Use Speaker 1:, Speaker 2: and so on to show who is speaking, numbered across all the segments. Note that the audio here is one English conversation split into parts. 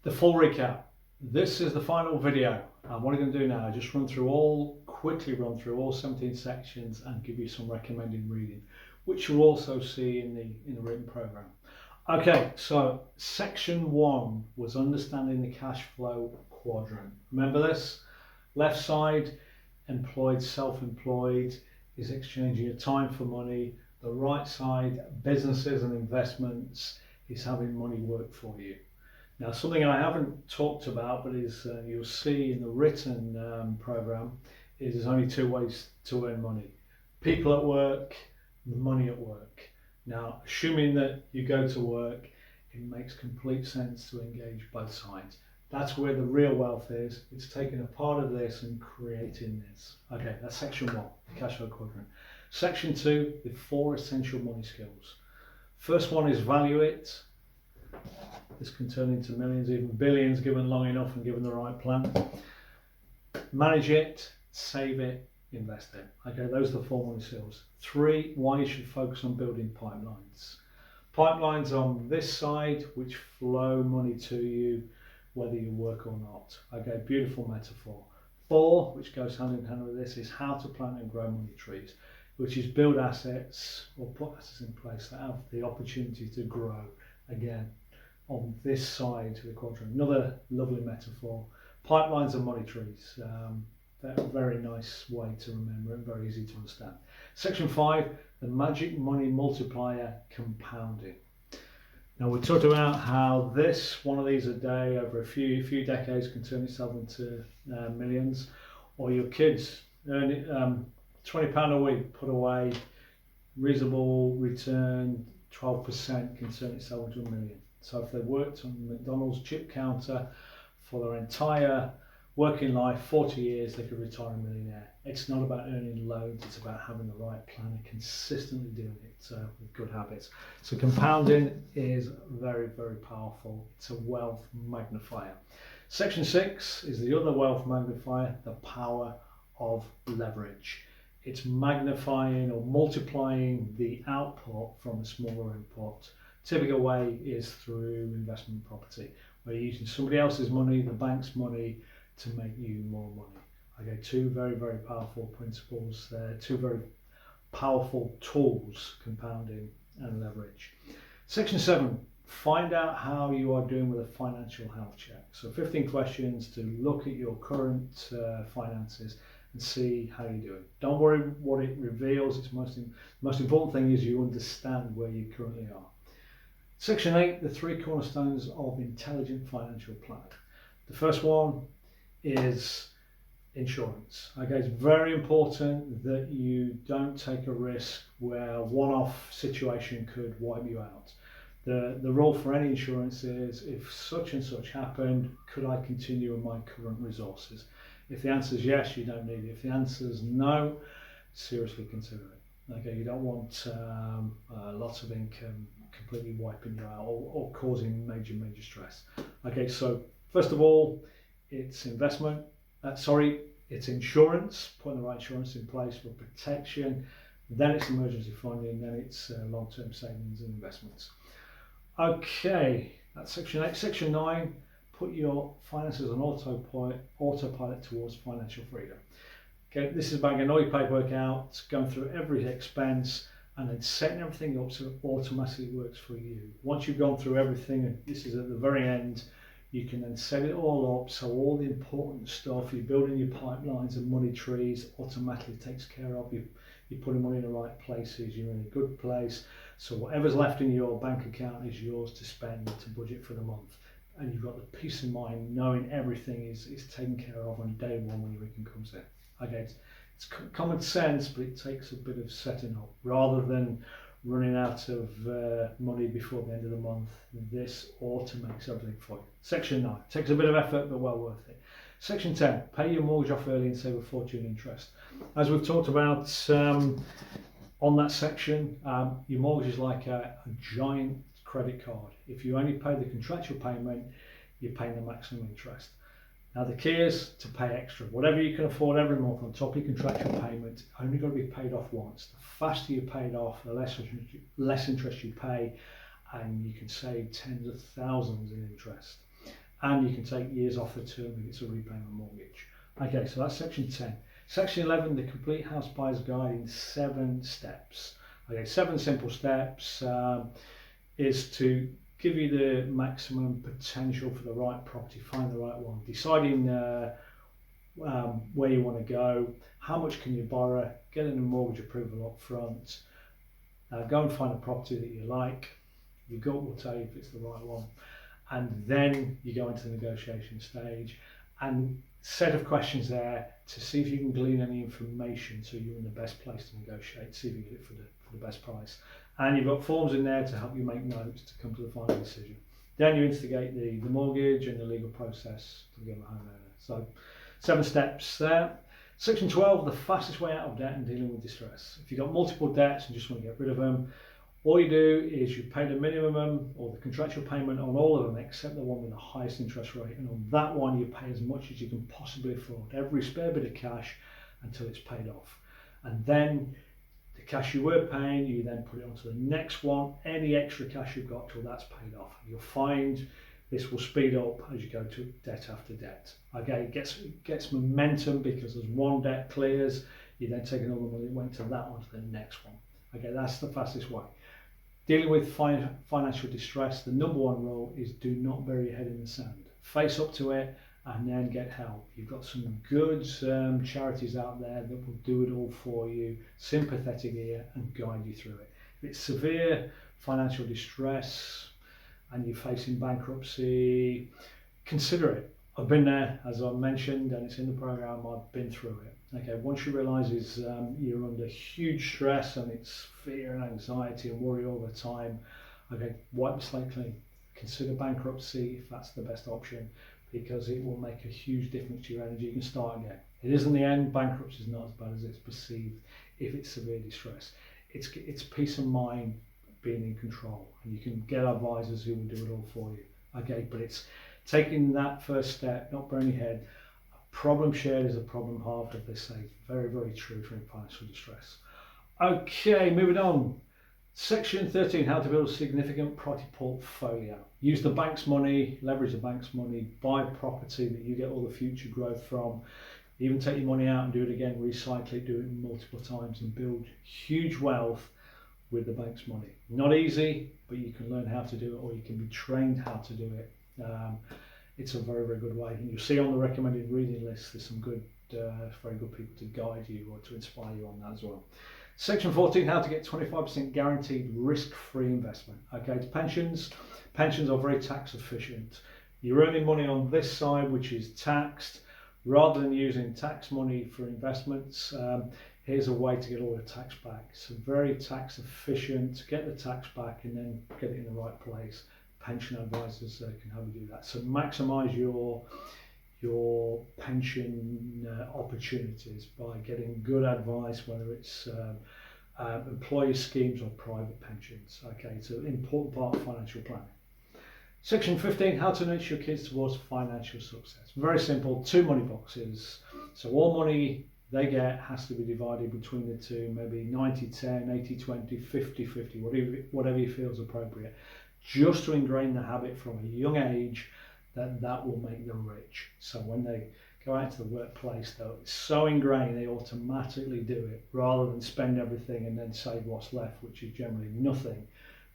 Speaker 1: The full recap. This is the final video. And what I'm going to do now is just quickly run through all 17 sections and give you some recommended reading, which you'll also see in the written program. Okay, so section 1 was understanding the cash flow quadrant. Remember this? Left side, employed, self-employed, is exchanging your time for money. The right side, businesses and investments, is having money work for you. Now, something I haven't talked about, but is you'll see in the written program, is there's only 2 ways to earn money: people at work, money at work. Now, assuming that you go to work, it makes complete sense to engage both sides. That's where the real wealth is. It's taking a part of this and creating this. Okay, that's section 1, the cash flow quadrant. Section 2, the 4 essential money skills. First one is value it. This can turn into millions, even billions, given long enough and given the right plan. Manage it, save it, invest it. Okay, those are the 4 money skills. 3, why you should focus on building pipelines. Pipelines on this side, which flow money to you, whether you work or not. Okay, beautiful metaphor. 4, which goes hand in hand with this, is how to plant and grow money trees, which is build assets or put assets in place that have the opportunity to grow again on this side of the quadrant. Another lovely metaphor. Pipelines and money trees. They're a very nice way to remember and very easy to understand. Section 5, the magic money multiplier, compounding. Now, we talked about how one of these a day over a few decades can turn itself into millions, or your kids earn £20 a week, put away, reasonable return, 12% can turn itself into $1 million. So if they worked on McDonald's chip counter for their entire working life, 40 years, they could retire a millionaire. It's not about earning loads, it's about having the right plan and consistently doing it with good habits. So compounding is very, very powerful. It's a wealth magnifier. Section 6 is the other wealth magnifier, the power of leverage. It's magnifying or multiplying the output from a smaller input. Typical way is through investment property, where you're using somebody else's money, the bank's money, to make you more money. Okay, 2 very, very powerful principles there, 2 very powerful tools, compounding and leverage. Section 7, find out how you are doing with a financial health check. So 15 questions to look at your current finances and see how you're doing. Don't worry what it reveals. It's most important thing is you understand where you currently are. Section 8, the 3 cornerstones of intelligent financial planning. The first one is insurance. Okay, it's very important that you don't take a risk where a one-off situation could wipe you out. The rule for any insurance is, if such and such happened, could I continue with my current resources? If the answer is yes, you don't need it. If the answer is no, seriously consider it. Okay, you don't want lots of income completely wiping you out or causing major stress. Okay, so first of all, it's investment. It's insurance, putting the right insurance in place for protection. Then it's emergency funding. Then it's long-term savings and investments. Okay, that's section 8. Section 9, put your finances on autopilot towards financial freedom. Okay, this is about getting all your paperwork out, going through every expense, and then setting everything up so it automatically works for you. Once you've gone through everything, and this is at the very end, you can then set it all up so all the important stuff, you're building your pipelines and money trees, automatically takes care of. You're putting money in the right places, you're in a good place. So whatever's left in your bank account is yours to spend, to budget for the month. And you've got the peace of mind knowing everything is taken care of on day 1 when your income comes in. Okay, it's common sense, but it takes a bit of setting up. Rather than running out of money before the end of the month, this automates everything for you. Section 9, takes a bit of effort, but well worth it. Section 10, pay your mortgage off early and save a fortune interest. As we've talked about on that section, your mortgage is like a giant credit card. If you only pay the contractual payment, you're paying the maximum interest. Now the key is to pay extra. Whatever you can afford every month on top of your contractual payment, only got to be paid off once. The faster you pay it off, the less interest you pay, and you can save tens of thousands in interest. and you can take years off the term if it's a repayment mortgage. Okay, so that's section 10. Section 11, the complete house buyer's guide in 7 steps. Okay, 7 simple steps is to give you the maximum potential for the right property, find the right one, deciding where you want to go, how much can you borrow, getting a mortgage approval up front, go and find a property that you like, your gut will tell you if it's the right one, and then you go into the negotiation stage, and set of questions there to see if you can glean any information so you're in the best place to negotiate, see if you get it for the best price. And you've got forms in there to help you make notes to come to the final decision. Then you instigate the mortgage and the legal process to become a homeowner. So 7 steps there. Section 12, the fastest way out of debt and dealing with distress. If you've got multiple debts and just want to get rid of them, all you do is you pay the minimum or the contractual payment on all of them except the one with the highest interest rate, and on that one you pay as much as you can possibly afford, every spare bit of cash until it's paid off. And then the cash you were paying, you then put it onto the next one, any extra cash you've got till that's paid off. You'll find this will speed up as you go to debt after debt. Okay, it gets momentum because as one debt clears, you then take another money that went to that one to the next one. Okay, that's the fastest way. Dealing with financial distress, the number 1 rule is do not bury your head in the sand. Face up to it and then get help. You've got some good charities out there that will do it all for you, sympathetic ear, and guide you through it. If it's severe financial distress and you're facing bankruptcy, consider it. I've been there, as I mentioned, and it's in the program. I've been through it. Okay, once you realise you're under huge stress and it's fear and anxiety and worry all the time, okay, wipe the slate clean. Consider bankruptcy if that's the best option, because it will make a huge difference to your energy. You can start again. It isn't the end. Bankruptcy is not as bad as it's perceived if it's severe distress. It's peace of mind, being in control, and you can get advisors who will do it all for you. Okay, but it's taking that first step, not burning your head. A problem shared is a problem halved, as they say. Very, very true for financial distress. Okay, moving on. Section 13, how to build a significant property portfolio. Use the bank's money, leverage the bank's money, buy property that you get all the future growth from. Even take your money out and do it again, recycle it, do it multiple times and build huge wealth with the bank's money. Not easy, but you can learn how to do it, or you can be trained how to do it. It's a very, very good way. And you'll see on the recommended reading list, there's some good, very good people to guide you or to inspire you on that as well. Section 14, how to get 25% guaranteed risk-free investment. Okay, it's pensions. Pensions are very tax efficient. You're earning money on this side, which is taxed. Rather than using tax money for investments, here's a way to get all the tax back. So very tax efficient, get the tax back and then get it in the right place. Pension advisors can help you do that. So maximise your pension opportunities by getting good advice, whether it's employee schemes or private pensions. Okay, it's an important part of financial planning. Section 15, how to nurture your kids towards financial success. Very simple, 2 money boxes. So all money they get has to be divided between the two, maybe 90-10, 80-20, 50-50, whatever you feel is appropriate. Just to ingrain the habit from a young age that will make them rich. So when they go out to the workplace, though, it's so ingrained they automatically do it rather than spend everything and then save what's left, which is generally nothing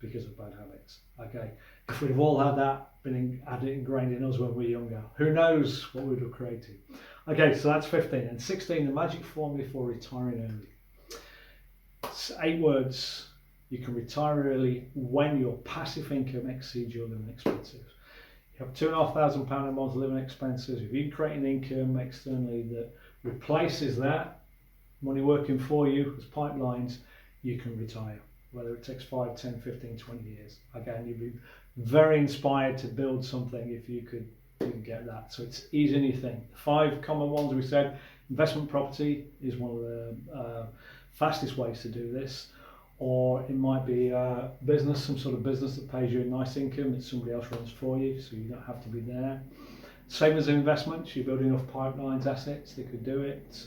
Speaker 1: because of bad habits. Okay, if we'd have all had that had it ingrained in us when we were younger, who knows what we would have created. Okay, so that's 15. And 16, the magic formula for retiring early. It's 8 words. You can retire early when your passive income exceeds your living expenses. You have £2,500 a month living expenses. If you create an income externally that replaces that money working for you as pipelines, you can retire, whether it takes 5, 10, 15, 20 years. Again, you'd be very inspired to build something if you could get that. So it's easier than you think. The 5 common ones we said, investment property is one of the fastest ways to do this. Or it might be a business, some sort of business that pays you a nice income that somebody else runs for you, so you don't have to be there. Same as investments, you build enough pipelines, assets that could do it.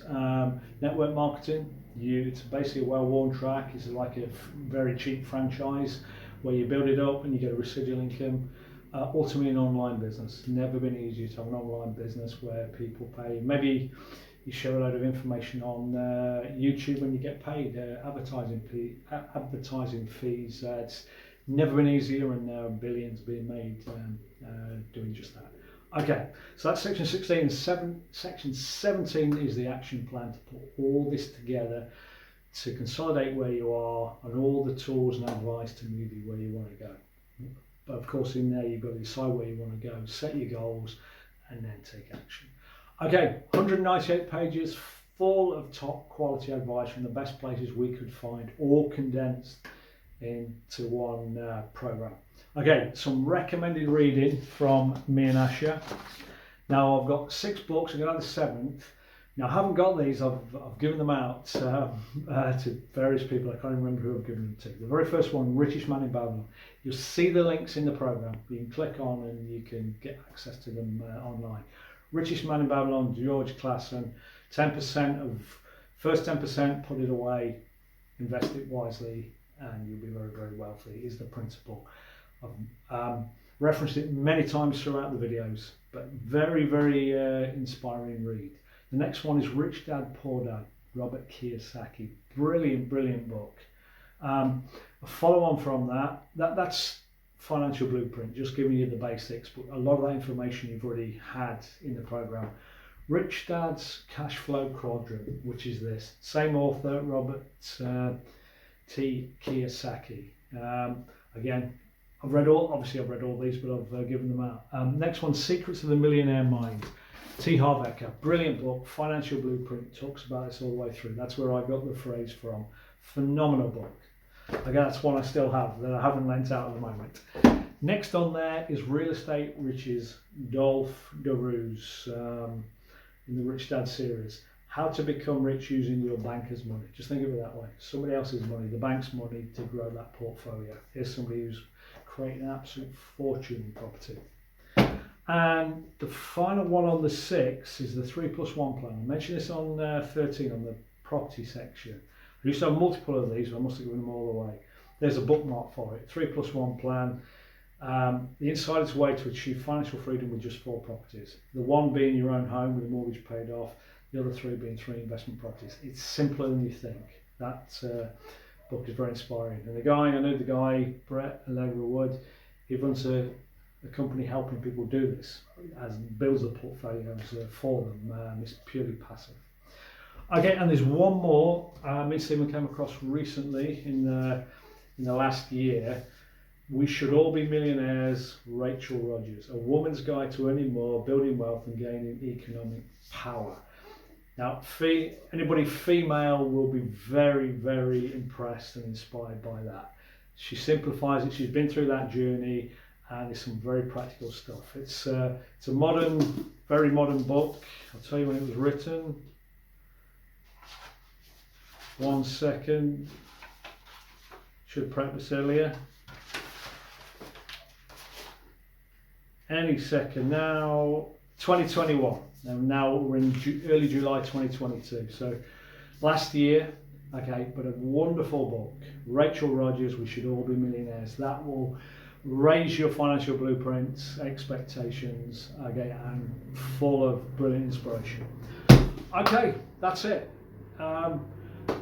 Speaker 1: Network marketing, it's basically a well-worn track. It's like a very cheap franchise where you build it up and you get a residual income. ultimately an online business. Never been easier to have an online business where people pay. Maybe you share a load of information on YouTube and you get paid advertising fees. It's never been easier, and there are billions being made doing just that. Okay, so that's section 16. Section 17 is the action plan to put all this together, to consolidate where you are and all the tools and advice to move you where you want to go. But of course, in there you've got to decide where you want to go, set your goals, and then take action. Okay, 198 pages full of top quality advice from the best places we could find, all condensed into one program. Okay, some recommended reading from me and Asha. Now I've got 6 books, I'm going to have the 7th. Now I haven't got these, I've given them out to various people. I can't remember who I've given them to. The very first one, Richest Man in Babylon. You'll see the links in the program. You can click on and you can get access to them online. Richest Man in Babylon, George Clason. 10% of first 10%, put it away, invest it wisely, and you'll be very, very wealthy, is the principle. I've referenced it many times throughout the videos, but very, very inspiring read. The next one is Rich Dad Poor Dad, Robert Kiyosaki. Brilliant, brilliant book. A follow on from that's Financial Blueprint, just giving you the basics, but a lot of that information you've already had in the program. Rich Dad's Cash Flow Quadrant, which is this. Same author, Robert T. Kiyosaki. Again, I've read all these, but I've given them out. Next one, Secrets of the Millionaire Mind. T. Harv Eker, brilliant book. Financial Blueprint, talks about this all the way through. That's where I got the phrase from. Phenomenal book. Again, that's one I still have that I haven't lent out at the moment. Next on there is Real Estate Riches, Dolph DeRue's in the Rich Dad series. How to become rich using your banker's money. Just think of it that way. Somebody else's money, the bank's money, to grow that portfolio. Here's somebody who's creating an absolute fortune in property. And the final one on the 6 is the 3+1 plan. I mentioned this on 13 on the property section. I used to have multiple of these, but I must have given them all away. There's a bookmark for it. 3+1 plan. The insider's way to achieve financial freedom with just 4 properties. The one being your own home with the mortgage paid off. The other 3 being 3 investment properties. It's simpler than you think. That book is very inspiring. And I know the guy, Brett Allegra Wood, he runs a company helping people do this, as builds the portfolios for them. It's purely passive. Okay, and there's one more me and Stephen came across recently in the last year. We Should All Be Millionaires, Rachel Rodgers. A Woman's Guide to Earning More, Building Wealth and Gaining Economic Power. Now, anybody female will be very, very impressed and inspired by that. She simplifies it. She's been through that journey, and it's some very practical stuff. It's a modern, very modern book. I'll tell you when it was written. One second. Should have prepped this earlier. Any second now. 2021. Now we're in early July 2022. So last year, okay, but a wonderful book. Rachel Rodgers, We Should All Be Millionaires. That will raise your financial blueprints, expectations, okay, and full of brilliant inspiration. Okay, that's it.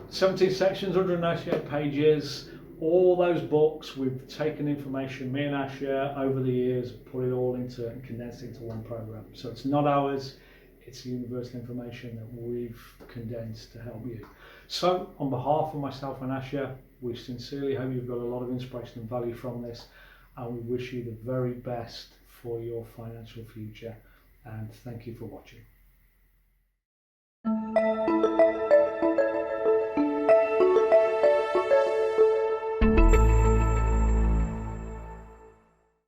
Speaker 1: 17 sections, 198 pages. All those books, we've taken information, me and Asha, over the years, put it all into and condensed it into one program. So it's not ours, it's universal information that we've condensed to help you. So on behalf of myself and Asha, we sincerely hope you've got a lot of inspiration and value from this, and we wish you the very best for your financial future, and thank you for watching.